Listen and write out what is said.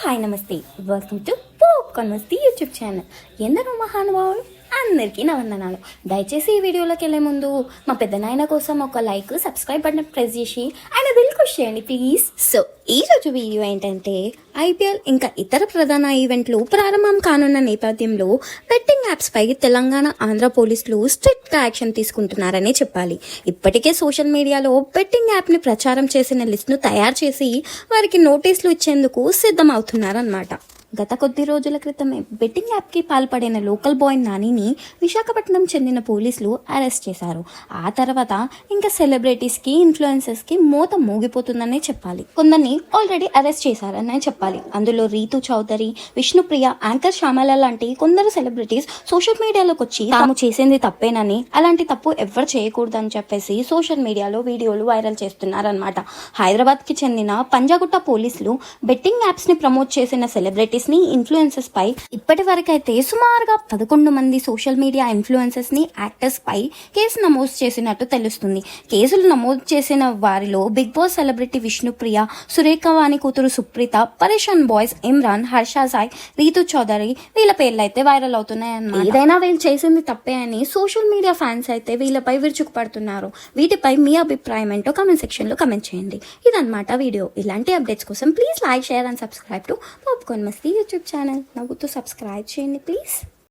Hi నమస్తే, welcome to popcorn Masti YouTube channel. ఎందరో మహానుభావులు అందరికీ నా వందనాలు. దయచేసి ఈ వీడియోలోకి వెళ్ళే ముందు మా పెద్దనాయన కోసం ఒక లైక్, సబ్స్క్రైబ్ బటన్ ప్రెస్ చేసి ఆయన దిల్ ఖుష్ చేయండి ప్లీజ్. సో ఈరోజు వీడియో ఏంటంటే ఐపీఎల్ ఇంకా ఇతర ప్రధాన ఈవెంట్లు ప్రారంభం కానున్న నేపథ్యంలో బెట్టింగ్ యాప్స్ పై తెలంగాణ, ఆంధ్ర పోలీసులు స్ట్రిక్ట్ గా యాక్షన్ తీసుకుంటున్నారనే చెప్పాలి. ఇప్పటికే సోషల్ మీడియాలో బెట్టింగ్ యాప్ ని ప్రచారం చేసిన లిస్ట్ ను తయారు చేసి వారికి నోటీసులు ఇచ్చేందుకు సిద్ధమవుతున్నారన్నమాట. గత కొద్ది రోజుల క్రితమే బెట్టింగ్ యాప్కి పాల్పడిన లోకల్ బాయ్ నానిని విశాఖపట్నం చెందిన పోలీసులు అరెస్ట్ చేశారు. ఆ తర్వాత ఇంకా సెలబ్రిటీస్కి, ఇన్ఫ్లుయెన్సర్స్కి మోత మోగిపోతుందనే చెప్పాలి. కొందరిని ఆల్రెడీ అరెస్ట్ చేశారనే చెప్పాలి. అందులో రీతు చౌదరి, విష్ణుప్రియ, యాంకర్ శ్యామల లాంటి కొందరు సెలబ్రిటీస్ సోషల్ మీడియాలోకి వచ్చి తాము చేసింది తప్పేనని, అలాంటి తప్పు ఎవరు చేయకూడదని చెప్పేసి సోషల్ మీడియాలో వీడియోలు వైరల్ చేస్తున్నారన్నమాట. హైదరాబాద్కి చెందిన పంజాగుట్ట పోలీసులు బెట్టింగ్ యాప్స్ ని ప్రమోట్ చేసిన సెలబ్రిటీస్ ని, ఇన్ఫ్లుయెన్సర్స్ పై ఇప్పటి వరకైతే సుమారుగా 11 మంది సోషల్ మీడియా ఇన్ఫ్లుయెన్సర్స్ ని, యాక్టర్స్ పై కేసు నమోదు చేసినట్టు తెలుస్తుంది. కేసులు నమోదు చేసిన వారిలో Bigg Boss celebrity Vishnupriya, Surekha Vani కూతురు సుప్రీత, పరేషాన్ బాయ్స్ ఇమ్రాన్, హర్ష సాయ్, రీతు చౌదరి వీళ్ళ పేర్లు అయితే వైరల్ అవుతున్నాయన్నమాట. ఏదైనా వీళ్ళు చేసింది తప్పే అని సోషల్ మీడియా ఫ్యాన్స్ అయితే వీళ్ళపై విరుచుకుపడుతున్నారు. వీటిపై మీ అభిప్రాయం ఏంటో కామెంట్ సెక్షన్ లో కామెంట్ చేయండి. ఇదన్నమాట వీడియో. ఇలాంటి అప్డేట్స్ కోసం please like, share and subscribe to popcorn Masti YouTube channel. నవ్వుతూ సబ్స్క్రైబ్ చేయండి ప్లీజ్.